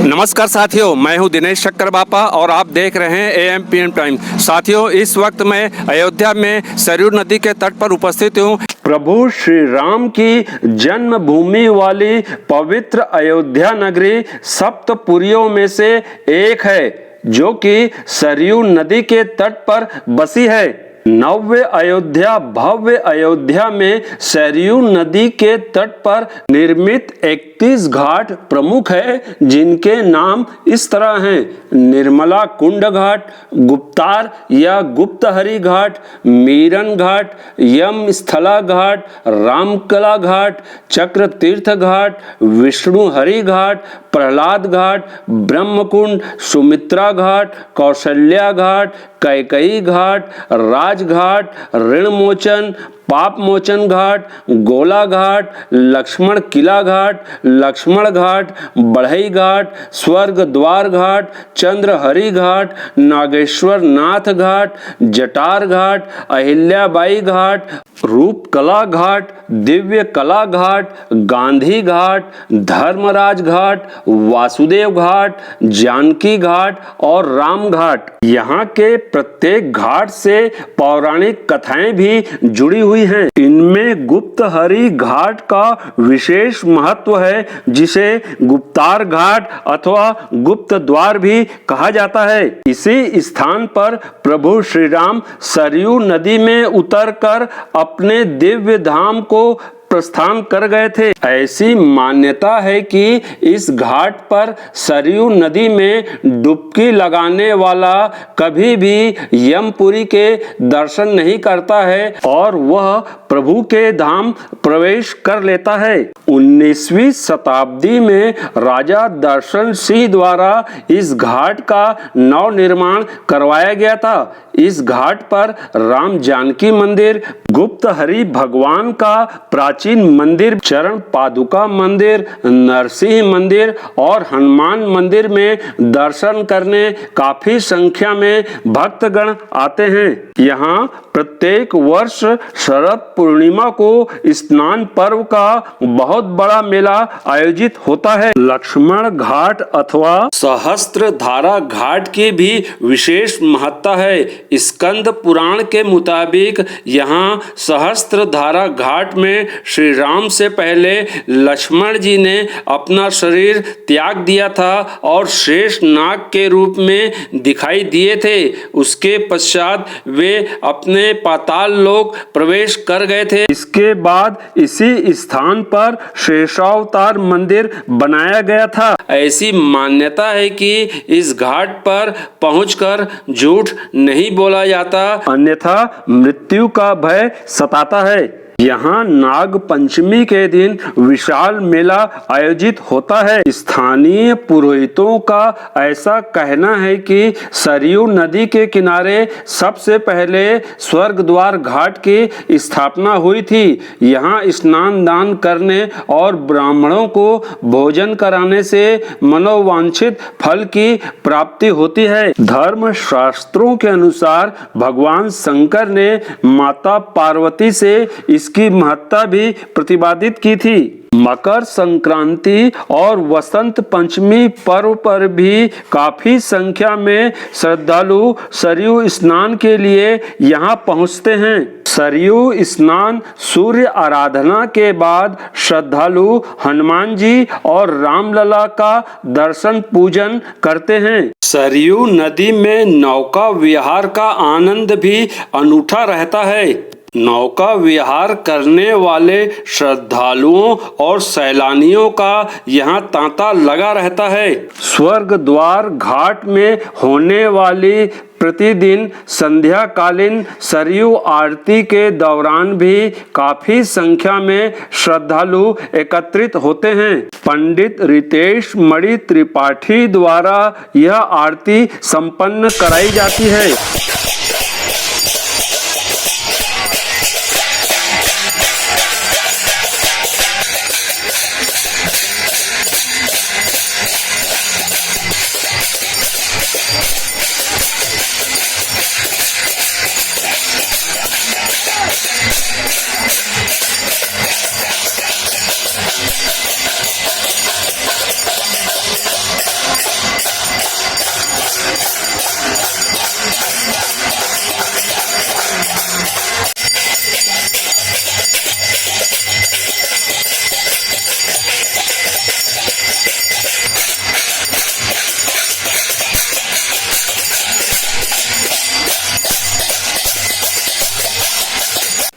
नमस्कार साथियों, मैं हूं दिनेश शक्कर बापा और आप देख रहे हैं AM/PM टाइम। साथियों, इस वक्त मैं अयोध्या में सरयू नदी के तट पर उपस्थित हूं। प्रभु श्री राम की जन्मभूमि वाली पवित्र अयोध्या नगरी सप्तपुरियों में से एक है, जो कि सरयू नदी के तट पर बसी है। नव्य अयोध्या भव्य अयोध्या में सरयू नदी के तट पर निर्मित 31 घाट प्रमुख है, जिनके नाम इस तरह हैं: निर्मला कुंड घाट, गुप्तार या गुप्तहरी घाट, मीरन घाट, यम स्थला घाट, रामकला घाट, चक्र तीर्थ घाट, विष्णुहरि घाट, प्रहलाद घाट, ब्रह्मकुंड, सुमित्रा घाट, कौशल्या घाट, कैकई घाट, राजघाट, ऋणमोचन, पाप मोचन घाट, गोला घाट, लक्ष्मण किला घाट, लक्ष्मण घाट, बढ़ई घाट, स्वर्ग द्वार घाट, चंद्रहरि घाट, नागेश्वर नाथ घाट, जटार घाट, अहिल्याबाई घाट, रूपकला घाट, दिव्य कला घाट, गांधी घाट, धर्मराज घाट, वासुदेव घाट, जानकी घाट और राम घाट। यहाँ के प्रत्येक घाट से पौराणिक कथाएं भी जुड़ी हुई हैं। इनमें गुप्तहरि घाट का विशेष महत्व है, जिसे गुप्तार घाट अथवा गुप्त द्वार भी कहा जाता है। इसी स्थान पर प्रभु श्री राम सरयू नदी में उतरकर अपने दिव्य धाम को प्रस्थान कर गए थे। ऐसी मान्यता है कि इस घाट पर सरयू नदी में डुबकी लगाने वाला कभी भी यमपुरी के दर्शन नहीं करता है और वह प्रभु के धाम प्रवेश कर लेता है। 19वीं शताब्दी में राजा दर्शन सिंह द्वारा इस घाट का नव निर्माण करवाया गया था। इस घाट पर राम जानकी मंदिर, गुप्तहरि भगवान का प्राचीन मंदिर, चरण पादुका मंदिर, नरसिंह मंदिर और हनुमान मंदिर में दर्शन करने काफी संख्या में भक्तगण आते हैं। यहाँ प्रत्येक वर्ष शरद पूर्णिमा को स्नान पर्व का बहुत बड़ा मेला आयोजित होता है। लक्ष्मण घाट अथवा सहस्त्रधारा घाट की भी विशेष महत्ता है। स्कंद पुराण के मुताबिक यहाँ सहस्त्रधारा घाट में श्री राम से पहले लक्ष्मण जी ने अपना शरीर त्याग दिया था और शेष नाग के रूप में दिखाई दिए थे। उसके पश्चात वे अपने पाताल लोक प्रवेश कर गए थे। इसके बाद इसी स्थान पर शेषावतार मंदिर बनाया गया था। ऐसी मान्यता है कि इस घाट पर पहुंचकर झूठ नहीं बोला जाता, अन्यथा मृत्यु का भय सताता है। यहाँ नाग पंचमी के दिन विशाल मेला आयोजित होता है। स्थानीय पुरोहितों का ऐसा कहना है कि सरयू नदी के किनारे सबसे पहले स्वर्ग द्वार घाट की स्थापना हुई थी। यहाँ स्नान दान करने और ब्राह्मणों को भोजन कराने से मनोवांछित फल की प्राप्ति होती है। धर्म शास्त्रों के अनुसार भगवान शंकर ने माता पार्वती से इसकी महत्ता भी प्रतिपादित की थी। मकर संक्रांति और वसंत पंचमी पर्व पर भी काफी संख्या में श्रद्धालु सरयू स्नान के लिए यहाँ पहुँचते हैं। सरयू स्नान सूर्य आराधना के बाद श्रद्धालु हनुमान जी और रामलला का दर्शन पूजन करते हैं। सरयू नदी में नौका विहार का आनंद भी अनूठा रहता है। नौका विहार करने वाले श्रद्धालुओं और सैलानियों का यहाँ तांता लगा रहता है। स्वर्ग द्वार घाट में होने वाली प्रतिदिन संध्याकालीन सरयू आरती के दौरान भी काफी संख्या में श्रद्धालु एकत्रित होते हैं। पंडित रितेश मणि त्रिपाठी द्वारा यह आरती संपन्न कराई जाती है।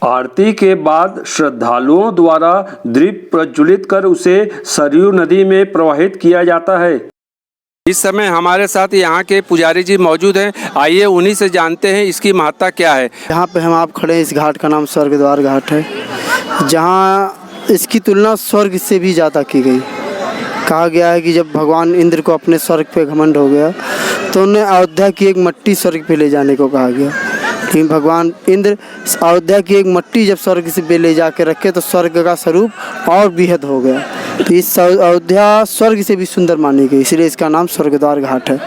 आरती के बाद श्रद्धालुओं द्वारा दीप प्रज्वलित कर उसे सरयू नदी में प्रवाहित किया जाता है। इस समय हमारे साथ यहाँ के पुजारी जी मौजूद हैं। आइए उन्हीं से जानते हैं इसकी महत्ता क्या है। यहाँ पे हम आप खड़े हैं, इस घाट का नाम स्वर्गद्वार घाट है, जहाँ इसकी तुलना स्वर्ग से भी ज़्यादा की गई। कहा गया है कि जब भगवान इंद्र को अपने स्वर्ग पे घमंड हो गया तो उन्हें अयोध्या की एक मट्टी स्वर्ग पे ले जाने को कहा गया, लेकिन भगवान इंद्र अयोध्या की एक मट्टी जब स्वर्ग से पे ले जाके रखे तो स्वर्ग का स्वरूप और बेहद हो गया। तो इस अयोध्या स्वर्ग से भी सुंदर मानी गई, इसलिए इसका नाम स्वर्गद्वार घाट है।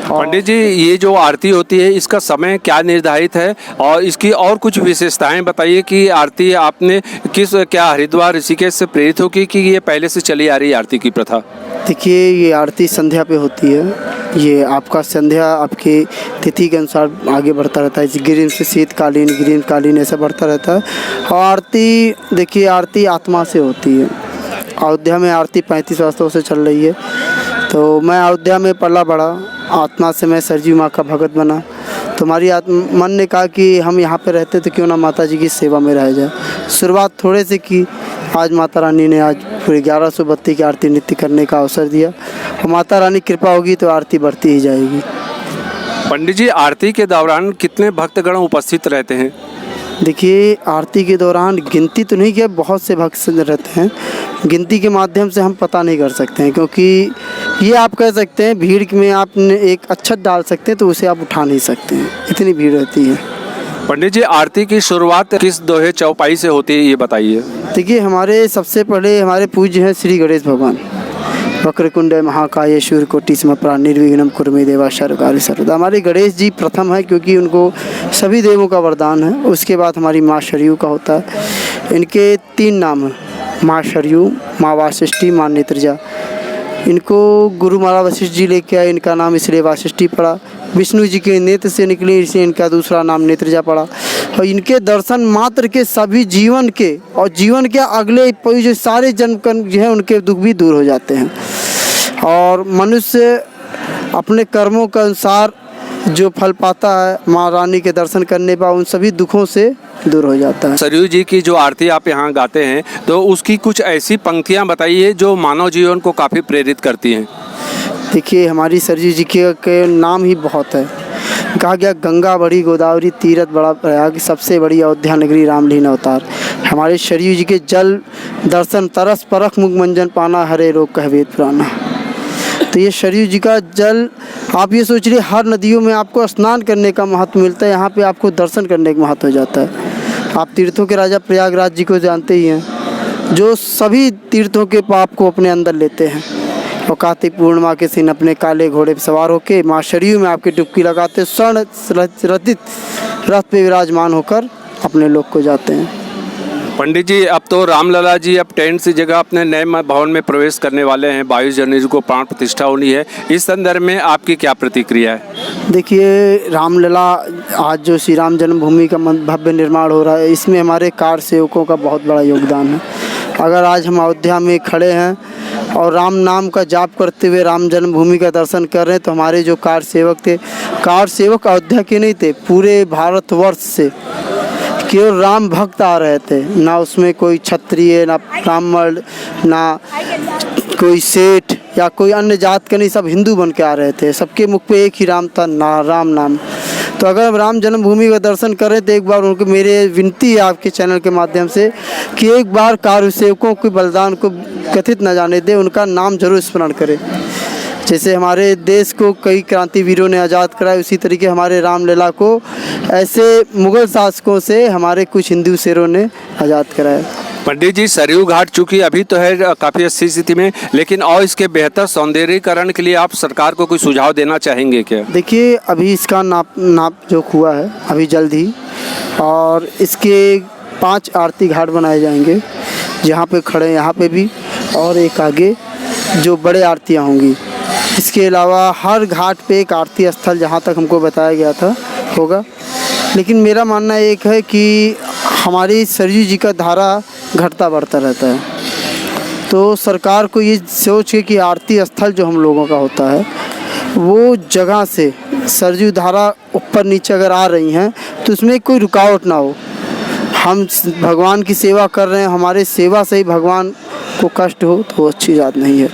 पंडित जी, ये जो आरती होती है इसका समय क्या निर्धारित है और इसकी और कुछ विशेषताएं बताइए कि आरती आपने क्या हरिद्वार ऋषिकेश से प्रेरित होगी कि ये पहले से चली आ रही आरती की प्रथा? देखिए, ये आरती संध्या पे होती है। ये आपका संध्या आपकी तिथि के अनुसार आगे बढ़ता रहता है, ग्रीष्म से शीतकालीन, ग्रीष्मकालीन ऐसा बढ़ता रहता है। और आरती देखिए, आरती आत्मा से होती है। अयोध्या में आरती 35 वर्षों से चल रही है। तो मैं अयोध्या में पला बड़ा, आत्मा से मैं सरयू माँ का भगत बना। तो हमारी मन ने कहा कि हम यहाँ पे रहते तो क्यों ना माता जी की सेवा में रह जाए। शुरुआत थोड़े से की, आज माता रानी ने आज पूरी 1100 बत्ती की आरती नित्य करने का अवसर दिया और माता रानी कृपा होगी तो आरती बढ़ती ही जाएगी। पंडित जी, आरती के दौरान कितने भक्तगण उपस्थित रहते हैं? देखिए, आरती के दौरान गिनती तो नहीं किया, बहुत से भक्त रहते हैं। गिनती के माध्यम से हम पता नहीं कर सकते हैं, क्योंकि ये आप कह सकते हैं भीड़ में आप एक अक्षत डाल सकते हैं तो उसे आप उठा नहीं सकते हैं, इतनी भीड़ रहती है। पंडित जी, आरती की शुरुआत किस दोहे चौपाई से होती है ये बताइए। देखिए, हमारे सबसे पहले हमारे पूज्य हैं श्री गणेश भगवान। वक्रकुंड महाकाय सूर्यकोटि समप्रभा निर्विघ्नं कुरु मे देवा सर्वकार्येषु सर्वदा। हमारे गणेश जी प्रथम है, क्योंकि उनको सभी देवों का वरदान है। उसके बाद हमारी माँ सरयू का होता है। इनके 3 नाम हैं, माँ सरयू, माँ वाशिष्ठी, माँ नेत्रजा। इनको गुरु महाराज वशिष्ठ जी लेके आए, इनका नाम इसलिए वाशिष्ठी पड़ा। विष्णु जी के नेत्र से निकले, इसलिए इनका दूसरा नाम नेत्रजा पड़ा। और इनके दर्शन मात्र के सभी जीवन के और जीवन के अगले जो सारे जन्म जो है उनके दुख भी दूर हो जाते हैं। और मनुष्य अपने कर्मों के अनुसार जो फल पाता है माँ रानी के दर्शन करने पर, उन सभी दुखों से दूर हो जाता है। सरयू जी की जो आरती आप यहाँ गाते हैं तो उसकी कुछ ऐसी पंक्तियाँ बताइए जो मानव जीवन को काफ़ी प्रेरित करती हैं। देखिए, हमारी सरयू जी के नाम ही बहुत है। कहा गया, गंगा बड़ी गोदावरी तीरथ बड़ा प्रयाग, सबसे बड़ी अयोध्या नगरी रामलीन अवतार। हमारे सरयू जी के जल दर्शन तरस परख मुख मंजन पाना, हरे रोग कह वेद पुराना। तो ये सरयू जी का जल, आप ये सोच रहे हर नदियों में आपको स्नान करने का महत्व मिलता है, यहाँ पे आपको दर्शन करने का महत्व हो जाता है। आप तीर्थों के राजा प्रयागराज जी को जानते ही हैं, जो सभी तीर्थों के पाप को अपने अंदर लेते हैं। और कार्तिक पूर्णिमा के दिन अपने काले घोड़े पर सवार होकर माँ सरयू में आपकी डुबकी लगाते, स्वर्ण रथित रथ पे विराजमान होकर अपने लोक को जाते हैं। पंडित जी, अब तो रामलला जी अब टेंट से जगह अपने नए भवन में प्रवेश करने वाले हैं, 22 जनवरी को प्राण प्रतिष्ठा होनी है। इस संदर्भ में आपकी क्या प्रतिक्रिया है? देखिए, रामलला आज जो श्री राम जन्मभूमि का भव्य निर्माण हो रहा है, इसमें हमारे कार सेवकों का बहुत बड़ा योगदान है। अगर आज हम अयोध्या में खड़े हैं और राम नाम का जाप करते हुए राम जन्मभूमि का दर्शन कर रहे हैं, तो हमारे जो कार सेवक थे, कार सेवक अयोध्या के नहीं थे, पूरे भारतवर्ष से केवल राम भक्त आ रहे थे। ना उसमें कोई क्षत्रिय, ना ब्राह्मण, ना कोई सेठ या कोई अन्य जात के नहीं, सब हिंदू बन के आ रहे थे। सबके मुख पे एक ही राम था, ना राम नाम। तो अगर हम राम जन्मभूमि का दर्शन करें तो एक बार उनको मेरे विनती है आपके चैनल के माध्यम से कि एक बार कार सेवकों के बलिदान को कथित न जाने दें, उनका नाम जरूर स्मरण करें। जैसे हमारे देश को कई क्रांतिवीरों ने आज़ाद कराया, उसी तरीके हमारे रामलला को ऐसे मुग़ल शासकों से हमारे कुछ हिंदू शेरों ने आज़ाद कराया। पंडित जी, सरयू घाट चूँकि अभी तो है काफ़ी अच्छी स्थिति में, लेकिन और इसके बेहतर सौंदर्यीकरण के लिए आप सरकार को कोई सुझाव देना चाहेंगे क्या? देखिए, अभी इसका नाप जो हुआ है अभी जल्द ही, और इसके 5 आरती घाट बनाए जाएंगे, जहाँ पे खड़े यहाँ पे भी, और एक आगे जो बड़े आरतियाँ होंगी। इसके अलावा हर घाट पे एक आरती स्थल, जहाँ तक हमको बताया गया था, होगा। लेकिन मेरा मानना एक है कि हमारी सरयू जी का धारा घटता बढ़ता रहता है, तो सरकार को ये सोच के कि आरती स्थल जो हम लोगों का होता है वो जगह से सरयू धारा ऊपर नीचे अगर आ रही हैं तो उसमें कोई रुकावट ना हो। हम भगवान की सेवा कर रहे हैं, हमारे सेवा से ही भगवान को कष्ट हो तो वो अच्छी बात नहीं है।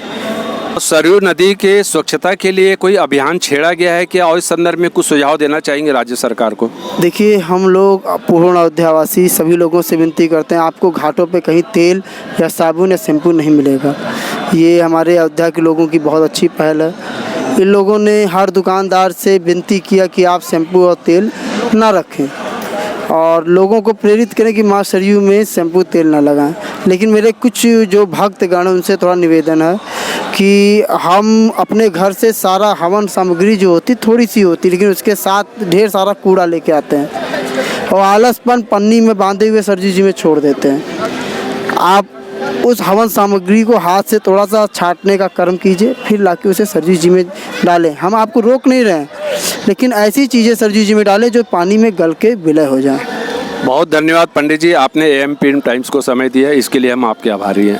सरयू नदी के स्वच्छता के लिए कोई अभियान छेड़ा गया है क्या, और इस संदर्भ में कुछ सुझाव देना चाहेंगे राज्य सरकार को? देखिए, हम लोग पूर्ण अयोध्यावासी सभी लोगों से विनती करते हैं, आपको घाटों पे कहीं तेल या साबुन या शैम्पू नहीं मिलेगा। ये हमारे अयोध्या के लोगों की बहुत अच्छी पहल है। इन लोगों ने हर दुकानदार से विनती किया कि आप शैम्पू और तेल ना रखें और लोगों को प्रेरित करें कि माँ सरयू में शैम्पू तेल ना लगाएं। लेकिन मेरे कुछ जो भक्तगण हैं उनसे थोड़ा निवेदन है कि हम अपने घर से सारा हवन सामग्री जो होती थोड़ी सी होती, लेकिन उसके साथ ढेर सारा कूड़ा लेके आते हैं और आलसपन पन्नी में बांधे हुए सरयू जी में छोड़ देते हैं। आप उस हवन सामग्री को हाथ से थोड़ा सा छांटने का कर्म कीजिए, फिर लाके उसे सरयू जी में डालें। हम आपको रोक नहीं रहे हैं, लेकिन ऐसी चीज़ें सरयू जी में डालें जो पानी में गल के विलय हो जाए। बहुत धन्यवाद पंडित जी, आपने AM PM टाइम्स को समय दिया, इसके लिए हम आपके आभारी हैं।